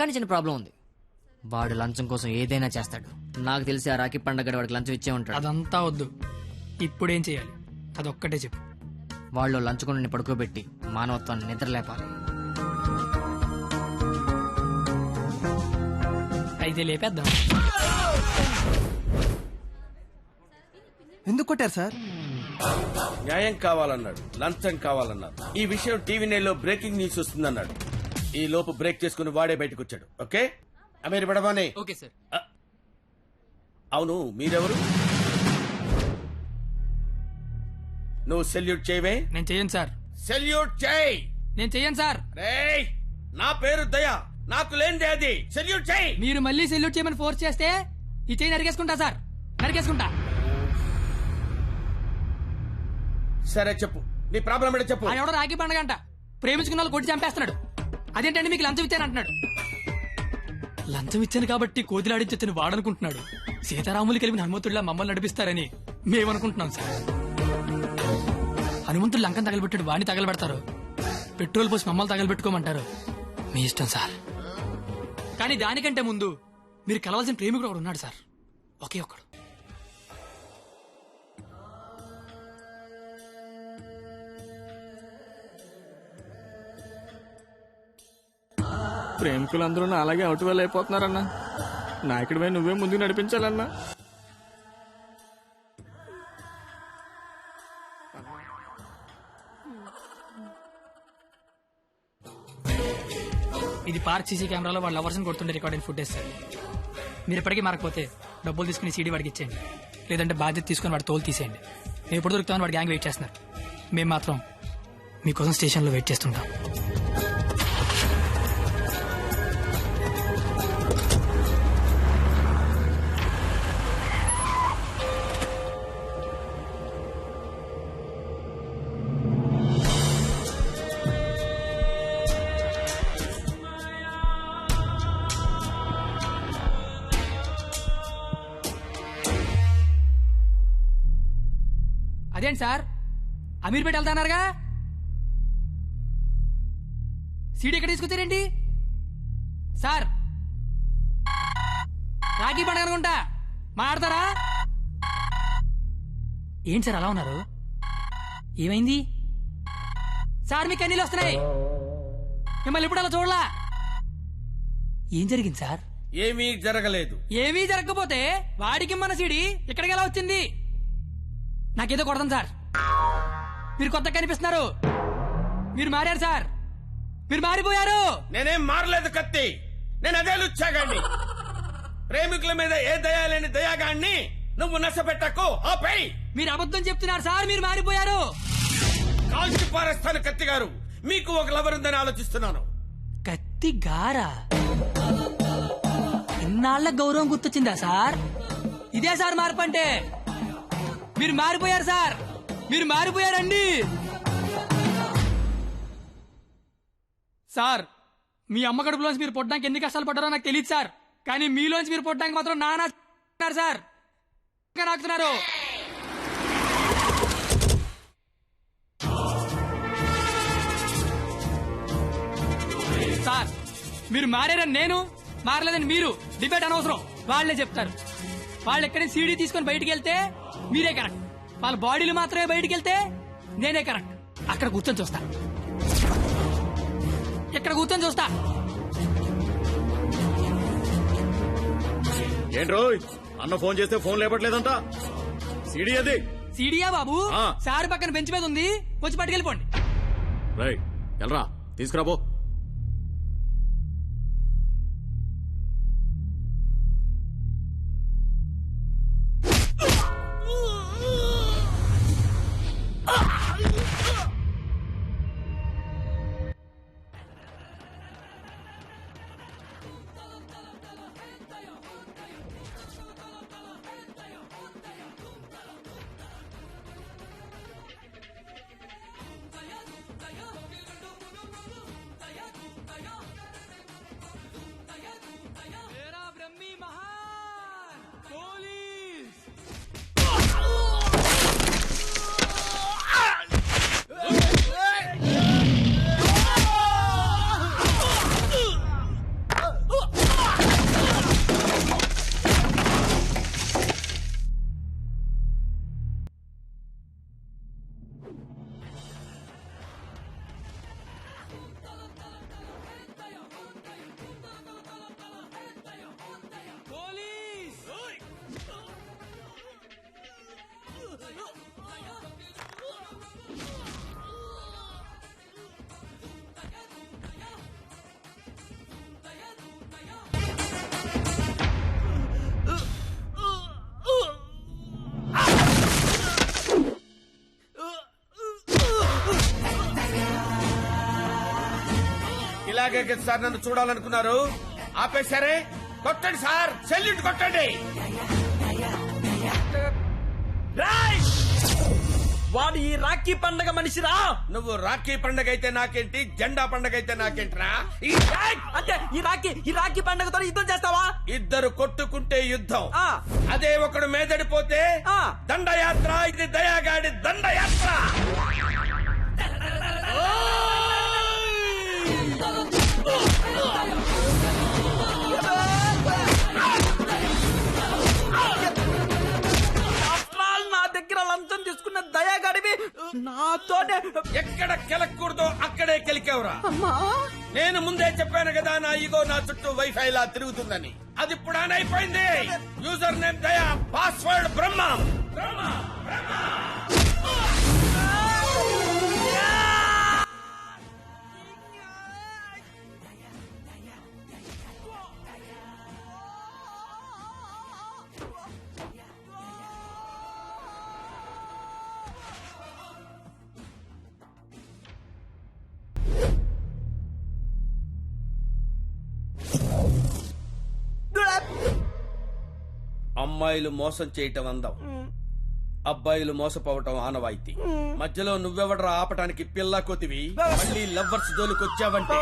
కానీ చిన్న ప్రాబ్లం ఉంది. వాడు లంచం కోసం ఏదైనా చేస్తాడు. నాకు తెలిసి ఆ రాఖీ పండగ వాడికి లంచం ఇచ్చే ఉంటాడు. అదంతా వద్దు, ఇప్పుడేం చేయాలి అదొక్కటే చెప్పు. వాళ్ళు లంచుకుని పడుకోబెట్టి మానవత్వాన్ని నిద్రలేపాలి. అయితే లేపేద్దాం. ఎందుకు కొట్టారు సార్? న్యాయం కావాలన్నాడు, లంచం కావాలన్నాడు. ఈ విషయం టీవీ నైన్లో బ్రేకింగ్ న్యూస్ వస్తుందన్నాడు. ఈ లోపు బ్రేక్ చేసుకుని వాడే బయటకు వచ్చాడు. ఓకే అమీర్ బడవానే. Okay sir. అవును, మీరెవరు? నువ్వు సెల్యూట్ చేయవే? నేను చెయ్యను సార్. సెల్యూట్ చేయి. నేను చెయ్యను సార్. రేయ్, నా పేరు దయా, నాకు లేనిదే అది. సెల్యూట్ చేయి. మీరు మళ్ళీ సెల్యూట్ చేయమని ఫోర్స్ చేస్తే ఈ చెయ్యి నరికేసుకుంటా సార్, నరికేసుకుంటా. సరే చెప్పు, నీ ప్రాబ్లం ఏంటో చెప్పు. ఆయన ఎవడో రాఖీ పండగ అంట ప్రేమించుకున్న వాళ్ళు కొట్టి చంపేస్తున్నాడు. అదేంటంటే మీకు లంచం ఇచ్చాను అంటున్నాడు. లంచం ఇచ్చాను కాబట్టి కోతిలాడించొచ్చని వాడనుకుంటున్నాడు. సీతారాములు కలిపిన హనుమంతుడిలా మమ్మల్ని నడిపిస్తారని మేమనుకుంటున్నాం సార్. హనుమంతుడు లంకం తగలబెట్టాడు, వాడిని తగలబెడతారు. పెట్రోల్ పోసి మమ్మల్ని తగలబెట్టుకోమంటారు. మీ ఇష్టం సార్. కానీ దానికంటే ముందు మీరు కలవాల్సిన ప్రేమికుడు ఒకడు ఉన్నాడు సార్, ఒకే ఒక్కడు. ప్రేమికులందరూ నా అలాగే అవుట్ వేలు అయిపోతున్నారన్నా. నాయకుడిపై నువ్వే ముందుకు నడిపించాలన్నా. ఇది పార్క్ సీసీ కెమెరాలో వాళ్ళ లవర్స్ని కొడుతుండే రికార్డింగ్ ఫుటేజ్ సార్. మీరు ఇప్పటికీ మారకపోతే డబ్బులు తీసుకుని సీడీ వాడికి ఇచ్చేయండి, లేదంటే బాధ్యత తీసుకుని వాడి తోలు తీసేయండి. మేము ఎప్పుడు దొరుకుతామని వాడి గ్యాంగ్ వెయిట్ చేస్తున్నారు. మేము మాత్రం మీకోసం స్టేషన్లో వెయిట్ చేస్తుంటాం. అదేంటి సార్, అమీర్పేట వెళ్తాన్నారుగా, సీడీ ఎక్కడ తీసుకొచ్చారేంటి సార్? రాఖీ పండుగ అనుకుంటా, మాట్లాడతారా? ఏంటి సార్ అలా ఉన్నారు? ఏమైంది సార్? మీకు కన్నీళ్ళు వస్తున్నాయి. మిమ్మల్ని ఇప్పుడు అలా చూడలా. ఏం జరిగింది సార్? ఏమీ జరగలేదు. ఏమీ జరగకపోతే వాడికి మన సీడీ ఇక్కడికి ఎలా వచ్చింది? నాకేదో కొడతాం సార్. మీరు కొత్తగా కనిపిస్తున్నారు. మీరు మారారు సార్, మీరు మారిపోయారు. నేనేం మారలేదు కత్తి, నేను అదే లుచ్చాగాన్ని. ప్రేమికుల మీద ఏ దయాలేని దయాగాన్ని నువ్వు నష్టపెట్టకు. ఆపై మీరు అబద్ధం చెప్తున్నారు సార్, మీరు మారిపోయారు. కాల్చి పారేస్తాను కత్తి గారు. మీకు ఒక లవర్ ఉందని ఆలోచిస్తున్నాను. కత్తి గారా? ఇన్నాళ్ల గౌరవం గుర్తొచ్చిందా సార్? ఇదే సార్ మార్పు అంటే. మీరు మారిపోయారు సార్, మీరు మారిపోయారండి సార్. మీ అమ్మ కడుపులోంచి మీరు పుట్టడానికి ఎన్ని కష్టాలు పడ్డారో నాకు తెలియదు సార్, కానీ మీలోంచి మీరు పుట్టడానికి మాత్రం నానా సార్ నాకుతున్నారు. సార్ మీరు మారారని నేను, మారలేదని మీరు డిబేట్ అనవసరం. వాళ్లే చెప్తారు. వాళ్ళు ఎక్కడి సీడీ తీసుకొని బయటికి వెళ్తే మీరే కరెక్ట్, వాళ్ళ బాడీలు మాత్రమే బయటికి వెళ్తే నేనే కరెక్ట్. అక్కడ కూర్చొని చూస్తా, ఇక్కడ కూర్చొని చూస్తా. ఏంట్రో అన్న ఫోన్ చేస్తే ఫోన్ లేపట్లేదంట. సీడీ అది. సీడీయా బాబు? సార్ పక్కన బెంచ్ మీద ఉంది, వచ్చి పట్టుకెళ్ళిపోండి. రైట్, ఎల్రా తీసుకురాబో. ఇలాగే కదా సార్ నన్ను చూడాలనుకున్నారు? ఆపేశారే? కొట్టండి సార్, సెల్యూట్ కొట్టండి. వాడు ఈ రాఖీ పండగ మనిషిరా. నువ్వు రాఖీ పండగ అయితే నాకేంటి, జెండా పండగ అయితే నాకేంట్రా? అంటే ఈ రాఖీ పండగతో యుద్ధం చేస్తావా? ఇద్దరు కొట్టుకుంటే యుద్ధం, ఆ. అదే ఒకడు మేదడిపోతే ఆ. దండయాత్ర. ఇది దయాగాడి దండయాత్ర. నా దగ్గర లంచం తీసుకున్న దయాగాడివి నాతోనే ఎక్కడ కెలకూడదో అక్కడే కెలికేవరా. నేను ముందే చెప్పాను కదా, నా ఈగో నా చుట్టూ వైఫై లా తిరుగుతుందని. అది ఇప్పుడు ఆన్ అయిపోయింది. యూజర్ నేమ్ దయా, పాస్వర్డ్ బ్రహ్మ. అమ్మాయిలు మోసం చేయటం అందం, అబ్బాయిలు మోసపోవటం ఆనవాయితీ. మధ్యలో నువ్వెవడరా ఆపటానికి పిల్ల కొతివి? మళ్ళీ లవ్వర్స్ జోలికొచ్చావంటే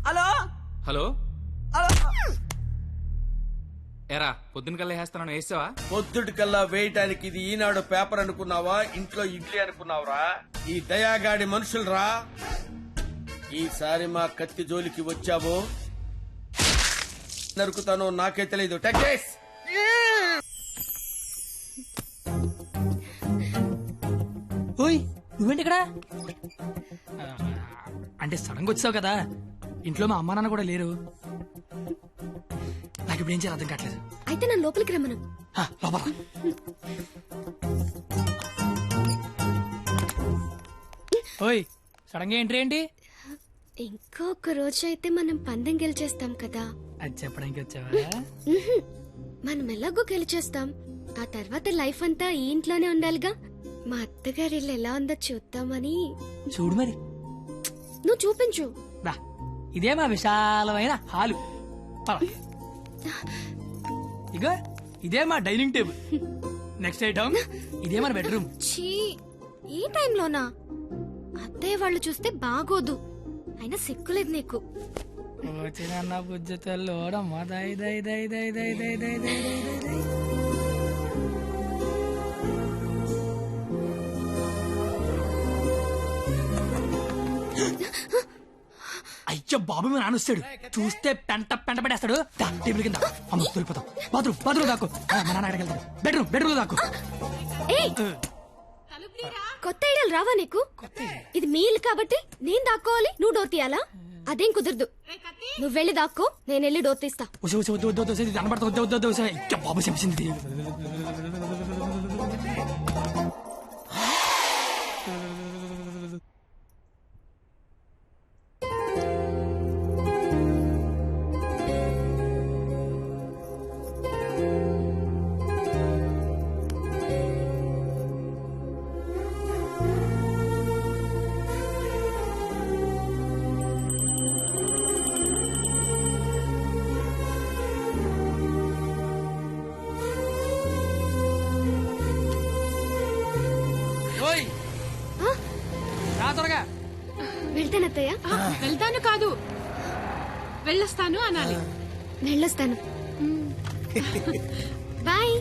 హలో హలో హలో. ఎరా పొద్దున కల్లా వేస్తాను వేసావా? పొద్దుటికల్లా వేయటానికి ఇది ఈనాడు పేపర్ అనుకున్నావా? ఇంట్లో ఇడ్లీ అనుకున్నావురా? ఈ దయాగాడి మనుషులరా. ఈసారి మా కత్తి జోలికి వచ్చావో నరుకుతానో నాకే తెలీదు. టెక్స్ ఓయ్ నువ్వేంటి ఇక్కడ? అంటే సడన్ గా వచ్చావు కదా, ఇంట్లో మా అమ్మా నాన్న కూడా లేరు. నాకు ఇప్పుడు ఏం చేయాలి అర్థం కావట్లేదు. అయితే నన్ను లోపలికి రమ్మను. లోపల ఓయ్ సడన్ గా ఎంట్రీ ఏంటి? ఇంకొక రోజు అయితే మనం పందెం గెలిచేస్తాం కదా. అది చెప్పడానికి వచ్చావా? ఉహుం. మనం ఎలాగో గెలిచేస్తాం. ఆ తర్వాత లైఫ్ అంతా ఈ ఇంట్లోనే ఉండాలిగా. మా అత్తగారి ఇల్లు ఎలా ఉందో చూద్దామని. చూడు మరి. నువ్వు చూపించు. రా, ఇదే మా విశాలమైన హాలు. పద. ఇగో ఇదే మా డైనింగ్ టేబుల్. నెక్స్ట్ ఐటమ్ ఇదే మన బెడ్రూమ్. ఛీ, ఈ టైంలోనా? అత్తయ్య వాళ్ళు చూస్తే బాగోదు. అయినా సిగ్గులేదు నీకు. చిన్న బుజ్జతల్లోడమ్మా దై దై దై దై దై దై దై దై దై దై. అయ్యో బాబు మీ నాన్న వస్తాడు. చూస్తే పెంట పెంట పడేస్తాడు. దా, టేబుల్ కింద. అమ్మ దొరికిపోతాం. బాత్రూమ్ దాకు. మా నాన్న అడగలుగుతాడు. బెడ్రూమ్ దాకు. ఏయ్, కొత్త ఐడియాలు రావా నీకు? ఇది మీ ఇల్లు కాబట్టి నేను దాక్కోవాలి, నువ్వు డోర్ తీయాలా? అదేం కుదరదు. నువ్వు వెళ్ళి దాక్కో, నేను వెళ్ళి డోర్ తీస్తా. బాబు చెప్పింది. త్వరగా వెళ్తానత్తయ్య. వెళ్తాను కాదు, వెళ్ళొస్తాను అనాలి. వెళ్ళొస్తాను. బాయ్.